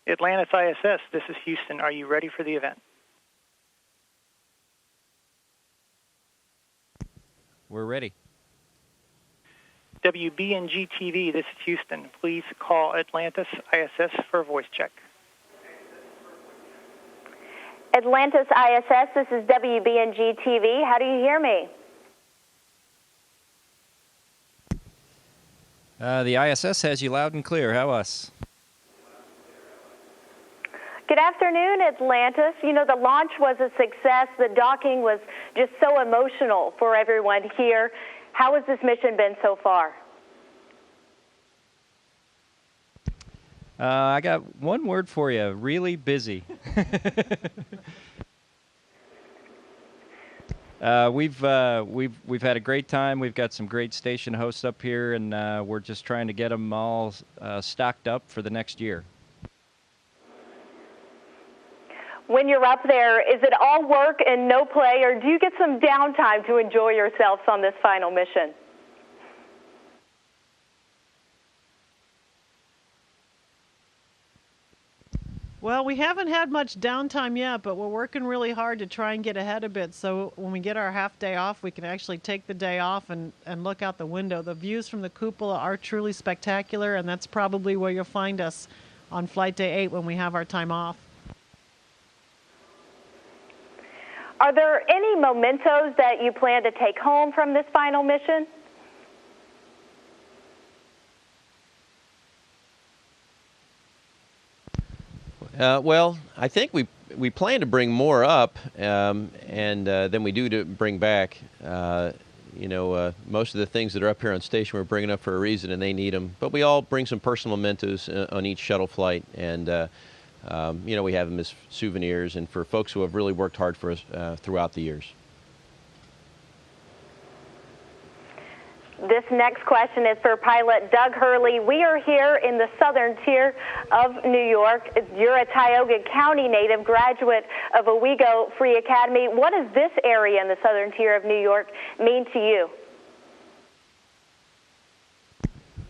Atlantis ISS, this is Houston. Are you ready for the event? We're ready. WBNG-TV, this is Houston. Please call Atlantis ISS for a voice check. Atlantis ISS, this is WBNG-TV. How do you hear me? The ISS has you loud and clear. How us? Good afternoon, Atlantis. You know, the launch was a success. The docking was just so emotional for everyone here. How has this mission been so far? I got one word for you: really busy. We've had a great time. We've got some great station hosts up here, and we're just trying to get them all stocked up for the next year. When you're up there, is it all work and no play, or do you get some downtime to enjoy yourselves on this final mission? Well, we haven't had much downtime yet, but we're working really hard to try and get ahead a bit. So when we get our half day off, we can actually take the day off and look out the window. The views from the cupola are truly spectacular, and that's probably where you'll find us on Flight Day 8 when we have our time off. Are there any mementos that you plan to take home from this final mission? Well, I think we plan to bring more up, and than we do to bring back. Most of the things that are up here on station we're bringing up for a reason, and they need them. But we all bring some personal mementos on each shuttle flight, and we have them as souvenirs, and for folks who have really worked hard for us throughout the years. This next question is for pilot Doug Hurley. We are here in the southern tier of New York. You're a Tioga County native, graduate of Owego Free Academy. What does this area in the southern tier of New York mean to you?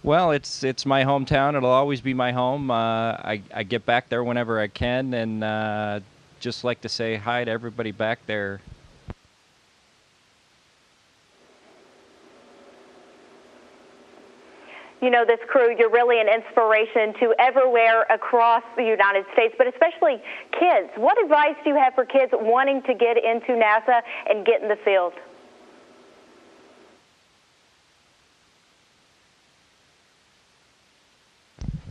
Well, it's my hometown. It'll always be my home. I get back there whenever I can, and just like to say hi to everybody back there. You know, this crew, you're really an inspiration to everywhere across the United States, but especially kids. What advice do you have for kids wanting to get into NASA and get in the field?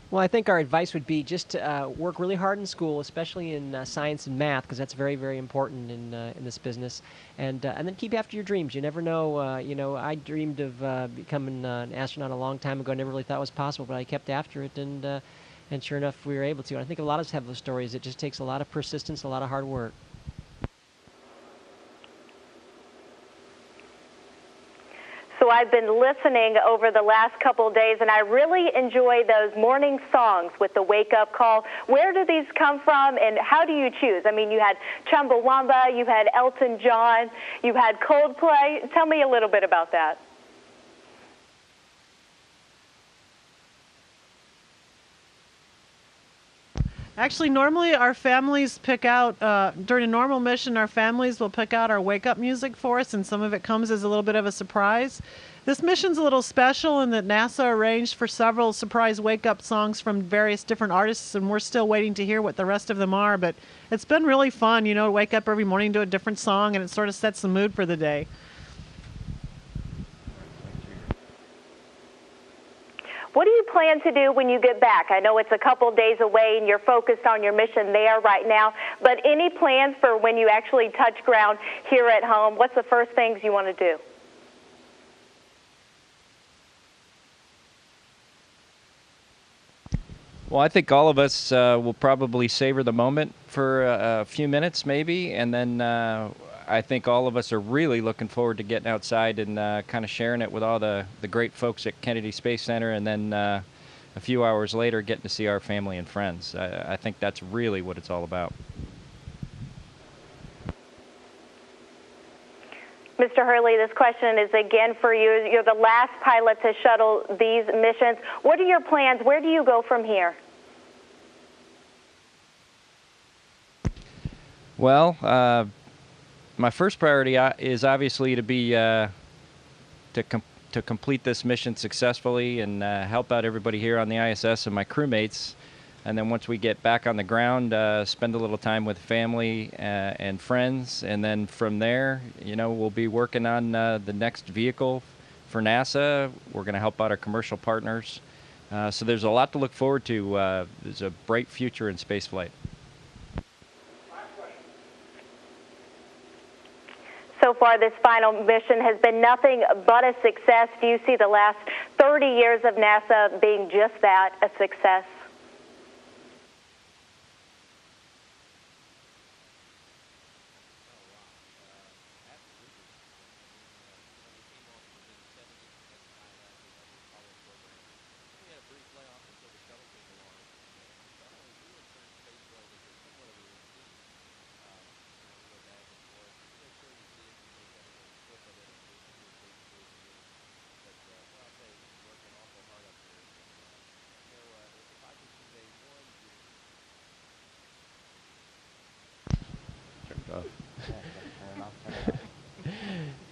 Well, I think our advice would be just to work really hard in school, especially in science and math, because that's very, very important in this business. And then keep after your dreams. You never know. I dreamed of becoming an astronaut a long time ago. I never really thought it was possible, but I kept after it, and sure enough, we were able to. And I think a lot of us have those stories. It just takes a lot of persistence, a lot of hard work. So I've been listening over the last couple of days, and I really enjoy those morning songs with the wake-up call. Where do these come from, and how do you choose? I mean, you had Chumbawamba, you had Elton John, you had Coldplay. Tell me a little bit about that. Actually, normally our families pick out, during a normal mission, our families will pick out our wake-up music for us, and some of it comes as a little bit of a surprise. This mission's a little special in that NASA arranged for several surprise wake-up songs from various different artists, and we're still waiting to hear what the rest of them are, but it's been really fun, to wake up every morning to a different song, and it sort of sets the mood for the day. What do you plan to do when you get back? I know it's a couple days away and you're focused on your mission there right now, but any plans for when you actually touch ground here at home? What's the first things you want to do? Well, I think all of us will probably savor the moment for a few minutes maybe, and then I think all of us are really looking forward to getting outside and kind of sharing it with all the great folks at Kennedy Space Center, and then a few hours later getting to see our family and friends. I think that's really what it's all about. Mr. Hurley, this question is again for you. You're the last pilot to shuttle these missions. What are your plans? Where do you go from here? Well, my first priority is obviously to be to complete this mission successfully and help out everybody here on the ISS and my crewmates. And then once we get back on the ground, spend a little time with family and friends. And then from there, we'll be working on the next vehicle for NASA. We're going to help out our commercial partners. So there's a lot to look forward to. There's a bright future in spaceflight. So far, this final mission has been nothing but a success. Do you see the last 30 years of NASA being just that, a success?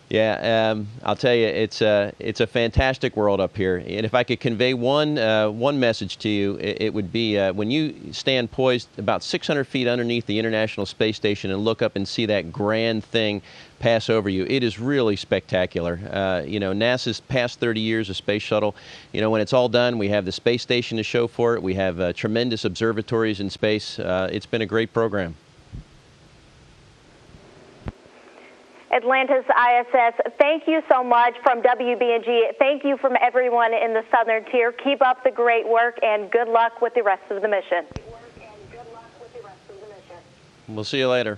Yeah, I'll tell you, it's a fantastic world up here. And if I could convey one message to you, it would be when you stand poised about 600 feet underneath the International Space Station and look up and see that grand thing pass over you, it is really spectacular. NASA's past 30 years of Space Shuttle, when it's all done, we have the space station to show for it. We have tremendous observatories in space. It's been a great program. Atlantis ISS, thank you so much from WBNG. Thank you from everyone in the Southern Tier. Keep up the great work and good luck with the rest of the mission. We'll see you later.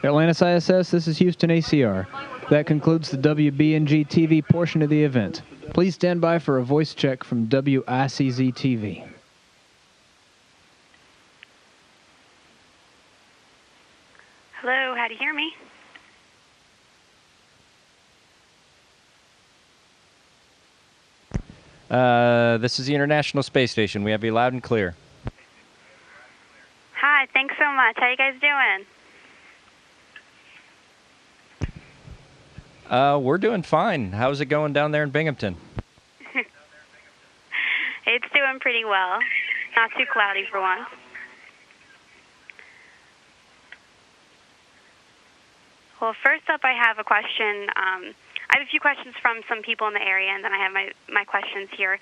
Atlantis ISS, this is Houston ACR. That concludes the WBNG-TV portion of the event. Please stand by for a voice check from WICZ-TV. Hello, how do you hear me? This is the International Space Station. We have you loud and clear. Hi, thanks so much. How you guys doing? We're doing fine. How's it going down there in Binghamton? It's doing pretty well. Not too cloudy for once. Well, first up, I have a question. I have a few questions from some people in the area, and then I have my questions here.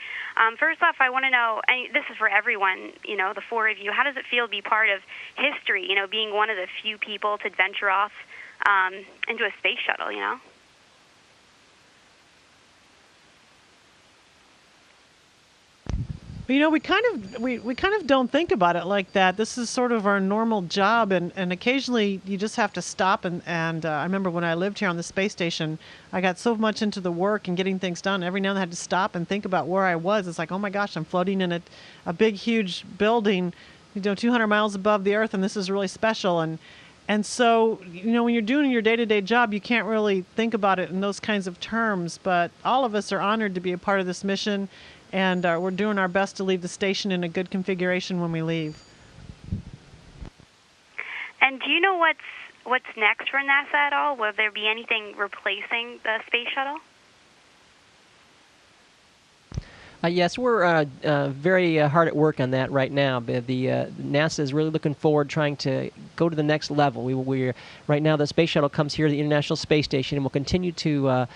First off, I want to know, and this is for everyone, the four of you, how does it feel to be part of history, being one of the few people to venture off into a space shuttle, We kind of don't think about it like that. This is sort of our normal job, and occasionally you just have to stop. And I remember when I lived here on the space station, I got so much into the work and getting things done. Every now and then I had to stop and think about where I was. It's like, oh my gosh, I'm floating in a big, huge building, 200 miles above the Earth, and this is really special. And so, when you're doing your day-to-day job, you can't really think about it in those kinds of terms. But all of us are honored to be a part of this mission. And we're doing our best to leave the station in a good configuration when we leave. And do you know what's next for NASA at all? Will there be anything replacing the space shuttle? Yes, we're very hard at work on that right now. NASA is really looking forward, trying to go to the next level. We're right now the space shuttle comes here to the International Space Station, and we'll continue to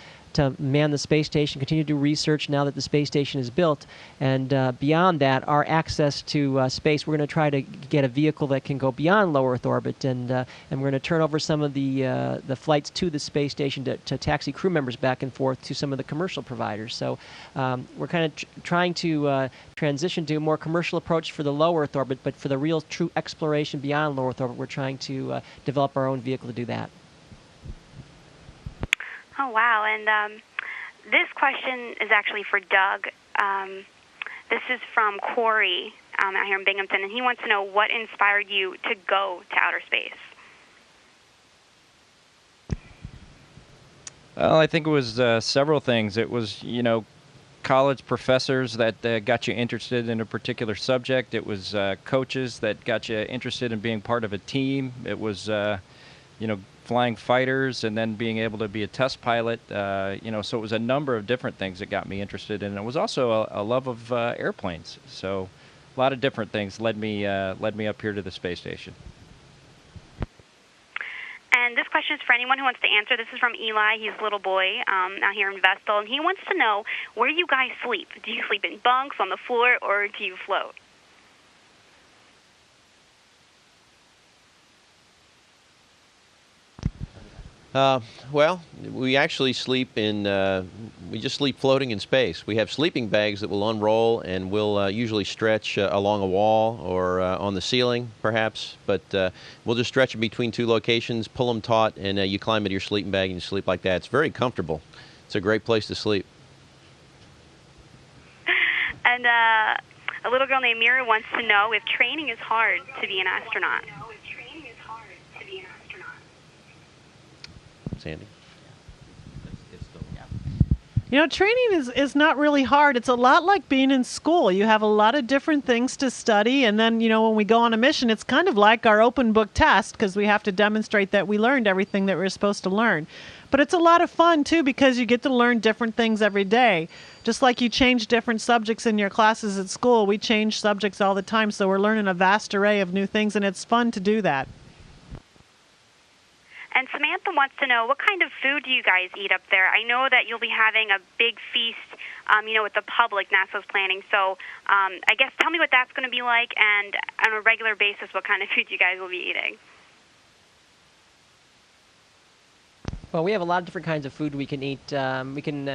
man the space station, continue to do research now that the space station is built. And beyond that, our access to space, we're going to try to get a vehicle that can go beyond low Earth orbit, and we're going to turn over some of the flights to the space station to taxi crew members back and forth to some of the commercial providers. So we're kind of trying to transition to a more commercial approach for the low Earth orbit, but for the real true exploration beyond low Earth orbit, we're trying to develop our own vehicle to do that. Oh, wow. And this question is actually for Doug. This is from Corey out here in Binghamton, and he wants to know what inspired you to go to outer space. Well, I think it was several things. It was, college professors that got you interested in a particular subject. It was coaches that got you interested in being part of a team. It was, flying fighters and then being able to be a test pilot. So it was a number of different things that got me interested in it. It was also a love of airplanes. So a lot of different things led me up here to the space station. And this question is for anyone who wants to answer. This is from Eli. He's a little boy out here in Vestal, and he wants to know where you guys sleep. Do you sleep in bunks, on the floor, or do you float? Well, we actually sleep we just sleep floating in space. We have sleeping bags that will unroll and will usually stretch along a wall or on the ceiling, perhaps. But we'll just stretch them between two locations, pull them taut, and you climb into your sleeping bag and you sleep like that. It's very comfortable. It's a great place to sleep. And a little girl named Mira wants to know if training is hard to be an astronaut. Sandy. Training is not really hard. It's a lot like being in school. You have a lot of different things to study, and then, when we go on a mission, it's kind of like our open book test because we have to demonstrate that we learned everything that we're supposed to learn. But it's a lot of fun, too, because you get to learn different things every day. Just like you change different subjects in your classes at school, we change subjects all the time, so we're learning a vast array of new things, and it's fun to do that. And Samantha wants to know, what kind of food do you guys eat up there? I know that you'll be having a big feast, with the public, NASA's planning. So I guess tell me what that's going to be like, and on a regular basis, what kind of food you guys will be eating. Well, we have a lot of different kinds of food we can eat. We can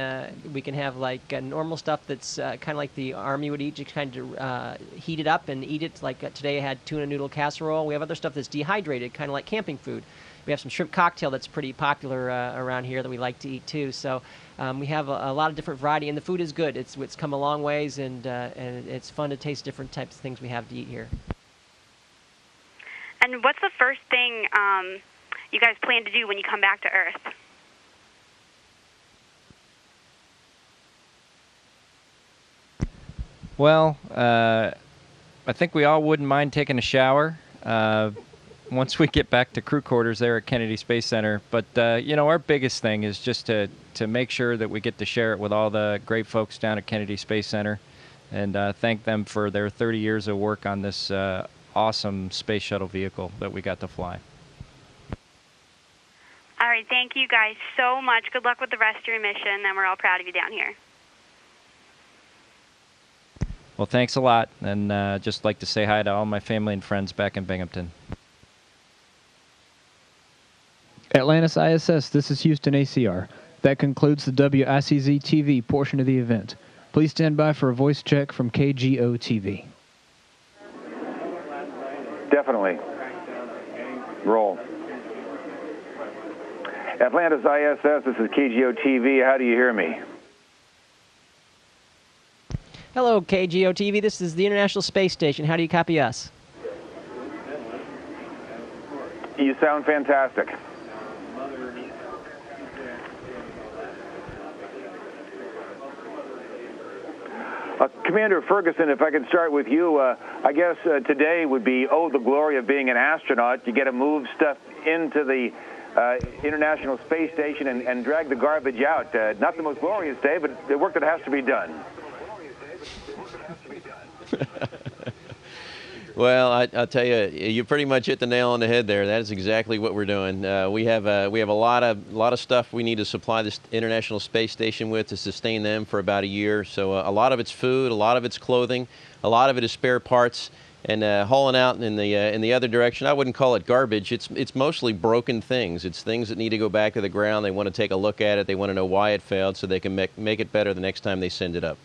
have like normal stuff that's kind of like the Army would eat, just kind of heat it up and eat it. Like today I had tuna noodle casserole. We have other stuff that's dehydrated, kind of like camping food. We have some shrimp cocktail that's pretty popular around here that we like to eat too. So we have a lot of different variety, and the food is good. It's come a long ways, and it's fun to taste different types of things we have to eat here. And what's the first thing you guys plan to do when you come back to Earth? Well, I think we all wouldn't mind taking a shower once we get back to crew quarters there at Kennedy Space Center. But, our biggest thing is just to make sure that we get to share it with all the great folks down at Kennedy Space Center and thank them for their 30 years of work on this awesome space shuttle vehicle that we got to fly. All right, thank you guys so much. Good luck with the rest of your mission, and we're all proud of you down here. Well, thanks a lot, and just like to say hi to all my family and friends back in Binghamton. Atlantis ISS, this is Houston ACR. That concludes the WICZ-TV portion of the event. Please stand by for a voice check from KGO-TV. Definitely. Roll. Atlantis ISS, this is KGO-TV. How do you hear me? Hello, KGO-TV. This is the International Space Station. How do you copy us? You sound fantastic. Commander Ferguson, if I could start with you, I guess today would be, the glory of being an astronaut. You get to move stuff into the International Space Station and drag the garbage out. Not the most glorious day, but the work that has to be done. Well, I'll tell you, you pretty much hit the nail on the head there. That is exactly what we're doing. We have a lot of stuff we need to supply this International Space Station with to sustain them for about a year. So a lot of it's food, a lot of it's clothing, a lot of it is spare parts. And hauling out in the other direction, I wouldn't call it garbage. It's mostly broken things. It's things that need to go back to the ground. They want to take a look at it. They want to know why it failed, so they can make it better the next time they send it up.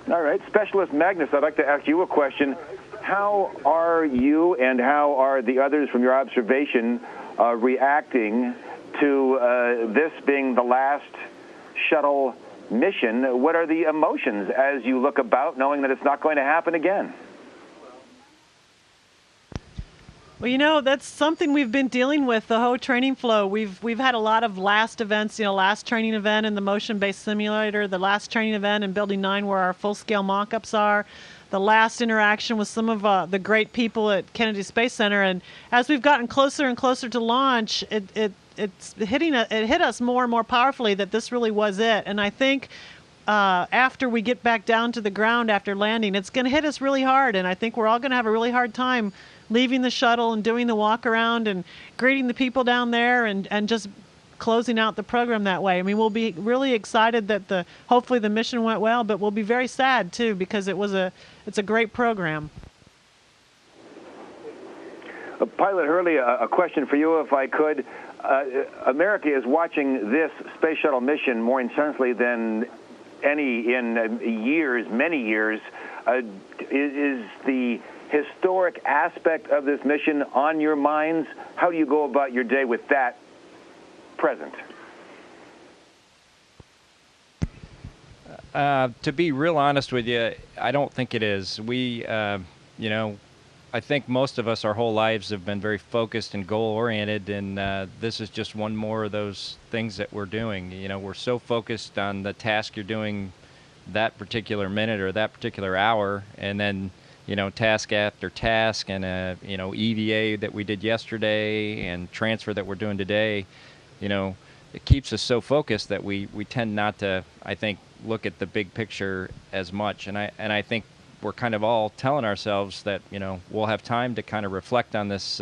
All right, Specialist Magnus, I'd like to ask you a question. How are you and how are the others from your observation reacting to this being the last shuttle mission? What are the emotions as you look about knowing that it's not going to happen again? Well, that's something we've been dealing with, the whole training flow. We've had a lot of last events, last training event in the motion-based simulator, the last training event in Building 9 where our full-scale mock-ups are, the last interaction with some of the great people at Kennedy Space Center. And as we've gotten closer and closer to launch, it hit us more and more powerfully that this really was it. And I think after we get back down to the ground after landing, it's going to hit us really hard. And I think we're all going to have a really hard time leaving the shuttle and doing the walk around and greeting the people down there and just closing out the program that way. I mean, we'll be really excited that hopefully the mission went well, but we'll be very sad too because it's a great program. Pilot Hurley, a question for you, if I could. America is watching this space shuttle mission more intensely than any in years, many years. Is the historic aspect of this mission on your minds? How do you go about your day with that present? To be real honest with you, I don't think it is. I think most of us, our whole lives, have been very focused and goal-oriented, and this is just one more of those things that we're doing. We're so focused on the task you're doing that particular minute or that particular hour, and then task after task, and EVA that we did yesterday and transfer that we're doing today, it keeps us so focused that we tend not to, I think, look at the big picture as much. And I think we're kind of all telling ourselves that we'll have time to kind of reflect on this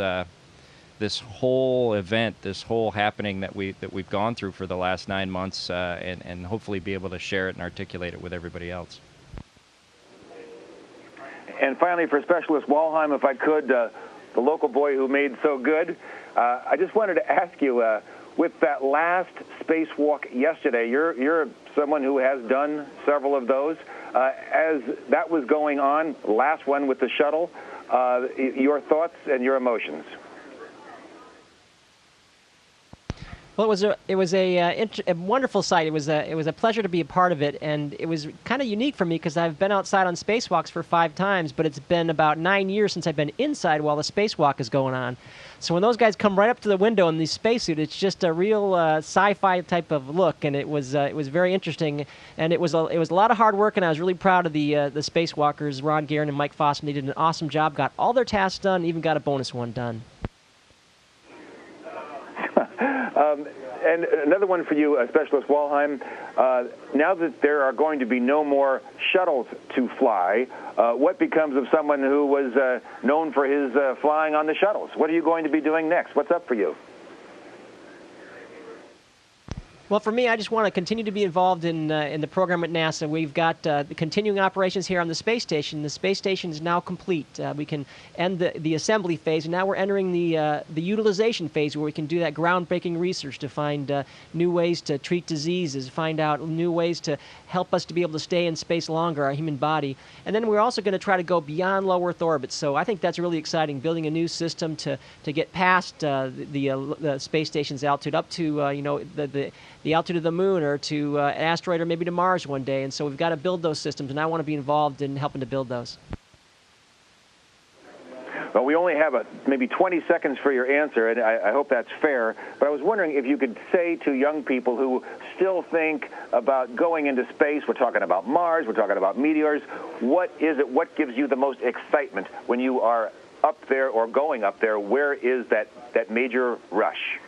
this whole event, this whole happening that we've gone through for the last 9 months, and hopefully be able to share it and articulate it with everybody else. And finally, for Specialist Walheim, if I could, the local boy who made so good, I just wanted to ask you, with that last spacewalk yesterday, you're someone who has done several of those. As that was going on, last one with the shuttle, your thoughts and your emotions? Well, it was a wonderful sight. It was a pleasure to be a part of it, and it was kind of unique for me because I've been outside on spacewalks for 5 times, but it's been about 9 years since I've been inside while the spacewalk is going on. So when those guys come right up to the window in these spacesuits, it's just a real sci-fi type of look, and it was very interesting, and it was a lot of hard work, and I was really proud of the spacewalkers, Ron Guerin and Mike Fossman. They did an awesome job, got all their tasks done, even got a bonus one done. And another one for you, Specialist Walheim. Now that there are going to be no more shuttles to fly, what becomes of someone who was known for his flying on the shuttles? What are you going to be doing next? What's up for you? Well, for me, I just want to continue to be involved in the program at NASA. We've got the continuing operations here on the space station. The space station is now complete. We can end the assembly phase, and now we're entering the utilization phase where we can do that groundbreaking research to find new ways to treat diseases, find out new ways to help us to be able to stay in space longer, our human body. And then we're also going to try to go beyond low Earth orbit. So I think that's really exciting, building a new system to get past the space station's altitude up to the altitude of the moon, or to an asteroid, or maybe to Mars one day. And so we've got to build those systems, and I want to be involved in helping to build those. Well, we only have maybe 20 seconds for your answer, and I hope that's fair. But I was wondering if you could say to young people who still think about going into space, we're talking about Mars, we're talking about meteors, what is it, what gives you the most excitement when you are up there or going up there? Where is that major rush?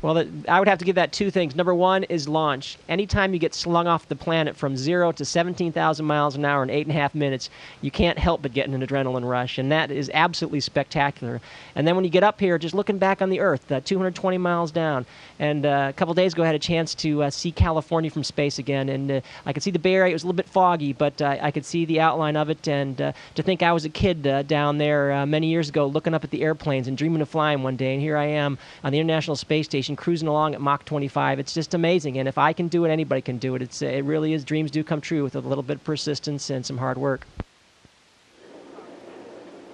Well, I would have to give that 2 things. Number 1 is launch. Anytime you get slung off the planet from 0 to 17,000 miles an hour in 8.5 minutes, you can't help but get an adrenaline rush, and that is absolutely spectacular. And then when you get up here, just looking back on the Earth, 220 miles down, and a couple days ago I had a chance to see California from space again, and I could see the Bay Area. It was a little bit foggy, but I could see the outline of it, and to think I was a kid down there many years ago looking up at the airplanes and dreaming of flying one day, and here I am on the International Space Station cruising along at Mach 25. It's just amazing, and if I can do it, anybody can do it. It really is, dreams do come true with a little bit of persistence and some hard work.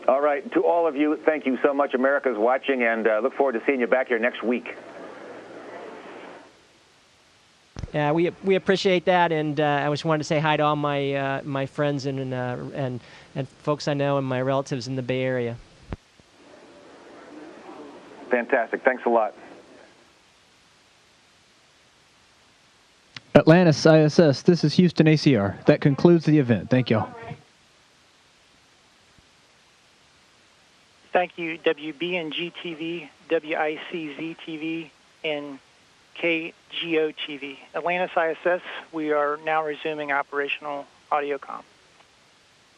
All right, to all of you, thank you so much. America's watching, and look forward to seeing you back here next week. Yeah, we appreciate that, and I just wanted to say hi to all my my friends and folks I know and my relatives in the Bay Area. Fantastic. Thanks a lot. Atlantis ISS, this is Houston ACR. That concludes the event. Thank you all. Thank you, WBNG-TV, WICZ-TV, and KGO-TV. Atlantis ISS, we are now resuming operational audio comm.